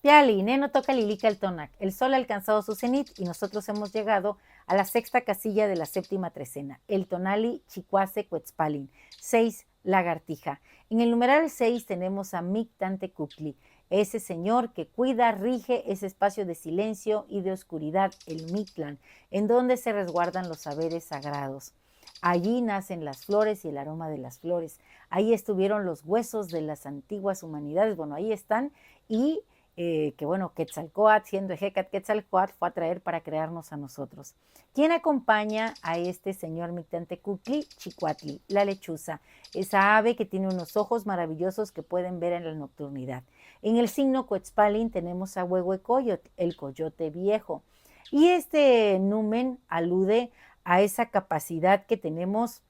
Piali, Neno toca Lilica el Tonac. El sol ha alcanzado su cenit y nosotros hemos llegado a la sexta casilla de la séptima trecena. El Tonali Chicuase Cuetzpalin. 6, lagartija. En el numeral 6 tenemos a Mictante Cucli, ese señor que cuida, rige ese espacio de silencio y de oscuridad, el Mictlan, en donde se resguardan los saberes sagrados. Allí nacen las flores y el aroma de las flores. Ahí estuvieron los huesos de las antiguas humanidades. Bueno, ahí están y que bueno, Quetzalcóatl, siendo Ejecatl Quetzalcóatl, fue a traer para crearnos a nosotros. ¿Quién acompaña a este señor Mictlantecuhtli? Chicuatli, la lechuza, esa ave que tiene unos ojos maravillosos que pueden ver en la nocturnidad. En el signo Cuetzpalin tenemos a Huehuecoyotl, el coyote viejo. Y este numen alude a esa capacidad que tenemos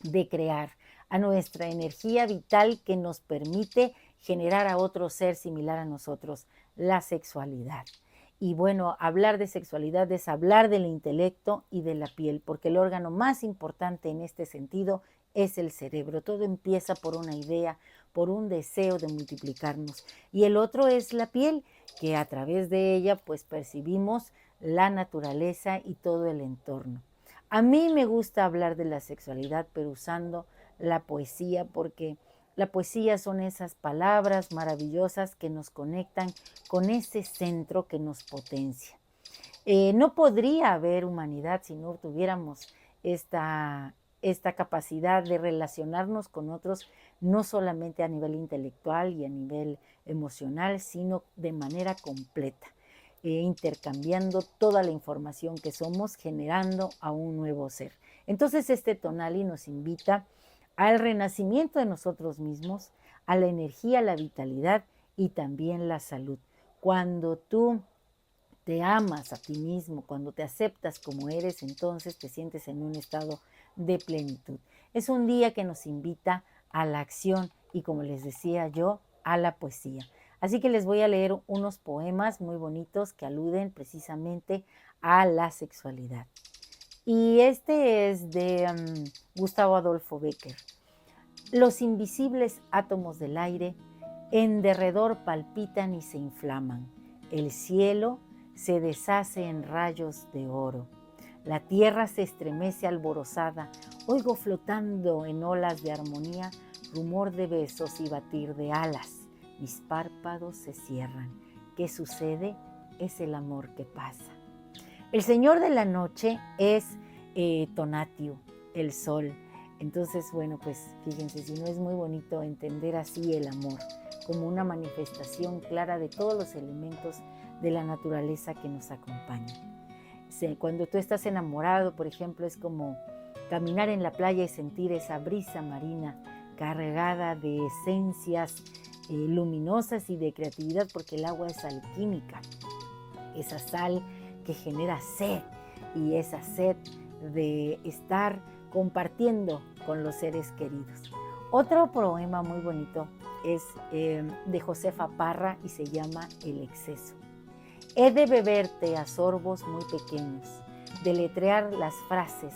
de crear, a nuestra energía vital que nos permite generar a otro ser similar a nosotros, la sexualidad. Y bueno, hablar de sexualidad es hablar del intelecto y de la piel, porque el órgano más importante en este sentido es el cerebro. Todo empieza por una idea, por un deseo de multiplicarnos. Y el otro es la piel, que a través de ella pues percibimos la naturaleza y todo el entorno. A mí me gusta hablar de la sexualidad, pero usando la poesía, porque la poesía son esas palabras maravillosas que nos conectan con ese centro que nos potencia. No podría haber humanidad si no tuviéramos esta capacidad de relacionarnos con otros, no solamente a nivel intelectual y a nivel emocional, sino de manera completa, intercambiando toda la información que somos, generando a un nuevo ser. Entonces este tonali nos invita al renacimiento de nosotros mismos, a la energía, la vitalidad y también la salud. Cuando tú te amas a ti mismo, cuando te aceptas como eres, entonces te sientes en un estado de plenitud. Es un día que nos invita a la acción y, como les decía yo, a la poesía. Así que les voy a leer unos poemas muy bonitos que aluden precisamente a la sexualidad. Y este es de Gustavo Adolfo Bécquer. Los invisibles átomos del aire en derredor palpitan y se inflaman. El cielo se deshace en rayos de oro. La tierra se estremece alborozada. Oigo flotando en olas de armonía rumor de besos y batir de alas. Mis párpados se cierran. ¿Qué sucede? Es el amor que pasa. El señor de la noche es Tonatiuh, el sol. Entonces, bueno, pues fíjense, si no es muy bonito entender así el amor, como una manifestación clara de todos los elementos de la naturaleza que nos acompañan. Cuando tú estás enamorado, por ejemplo, es como caminar en la playa y sentir esa brisa marina cargada de esencias luminosas y de creatividad, porque el agua es alquímica, esa sal que genera sed y esa sed de estar compartiendo con los seres queridos. Otro poema muy bonito es de Josefa Parra y se llama El exceso. He de beberte a sorbos muy pequeños, deletrear las frases,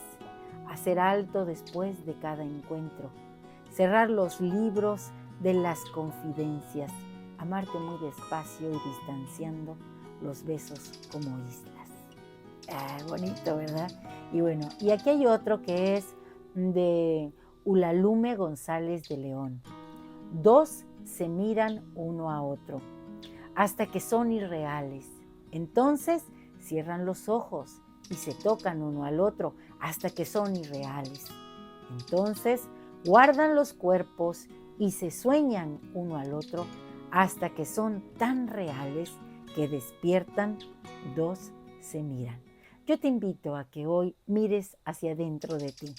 hacer alto después de cada encuentro, cerrar los libros de las confidencias, amarte muy despacio y distanciando los besos como islas. Bonito, ¿verdad? Y bueno, y aquí hay otro que es de Ulalume González de León. Dos se miran uno a otro hasta que son irreales. Entonces cierran los ojos y se tocan uno al otro hasta que son irreales. Entonces guardan los cuerpos y se sueñan uno al otro hasta que son tan reales que despiertan, dos se miran. Yo te invito a que hoy mires hacia adentro de ti,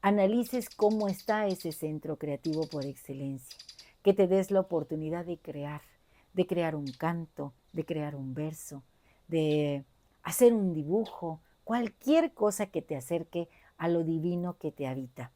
analices cómo está ese centro creativo por excelencia, que te des la oportunidad de crear un canto, de crear un verso, de hacer un dibujo, cualquier cosa que te acerque a lo divino que te habita.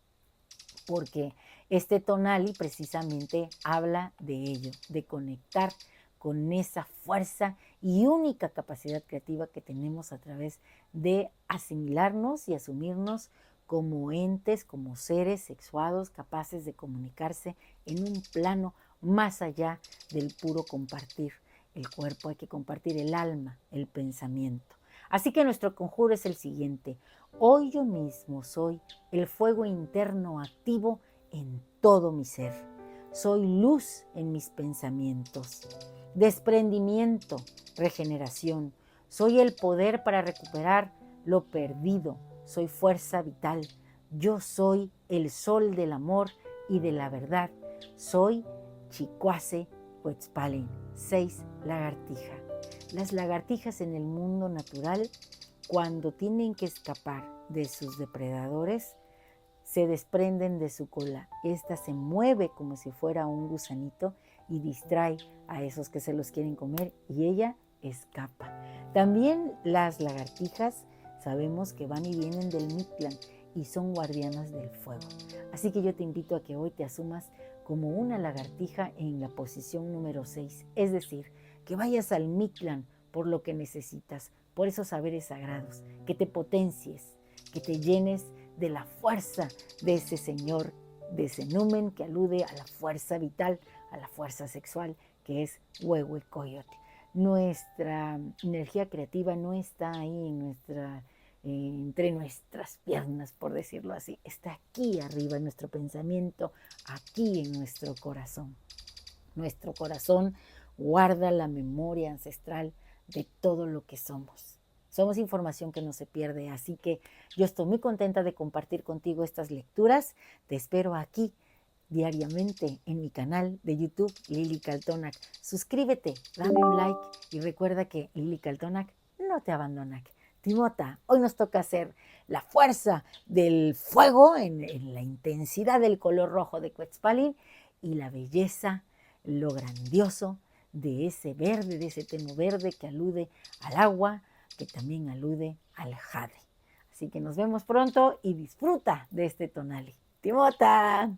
Porque este tonali precisamente habla de ello, de conectar con esa fuerza y única capacidad creativa que tenemos a través de asimilarnos y asumirnos como entes, como seres sexuados capaces de comunicarse en un plano más allá del puro compartir. el cuerpo, hay que compartir el alma, el pensamiento. Así que nuestro conjuro es el siguiente. Hoy yo mismo soy el fuego interno activo en todo mi ser. Soy luz en mis pensamientos, desprendimiento, regeneración. Soy el poder para recuperar lo perdido. Soy fuerza vital. Yo soy el sol del amor y de la verdad. Soy Chicuase Cuetzpalin. 6. Lagartija. Las lagartijas en el mundo natural, cuando tienen que escapar de sus depredadores, se desprenden de su cola. Esta se mueve como si fuera un gusanito y distrae a esos que se los quieren comer y ella escapa. También las lagartijas sabemos que van y vienen del Mictlán y son guardianas del fuego. Así que yo te invito a que hoy te asumas como una lagartija en la posición número 6, es decir, que vayas al Mictlán por lo que necesitas, por esos saberes sagrados, que te potencies, que te llenes de la fuerza de ese señor, de ese numen que alude a la fuerza vital, a la fuerza sexual, que es Huehuecoyotl. Nuestra energía creativa no está ahí entre nuestras piernas, por decirlo así. Está aquí arriba en nuestro pensamiento, aquí en nuestro corazón. Nuestro corazón guarda la memoria ancestral de todo lo que somos. Somos información que no se pierde, así que yo estoy muy contenta de compartir contigo estas lecturas. Te espero aquí diariamente en mi canal de YouTube, Lili Kaltonak. Suscríbete, dame un like y recuerda que Lili Kaltonak no te abandona. Timota, hoy nos toca hacer la fuerza del fuego en la intensidad del color rojo de Cuetzpalin y la belleza, lo grandioso de ese verde, de ese tono verde que alude al agua, que también alude al jade. Así que nos vemos pronto y disfruta de este tonali. Timota.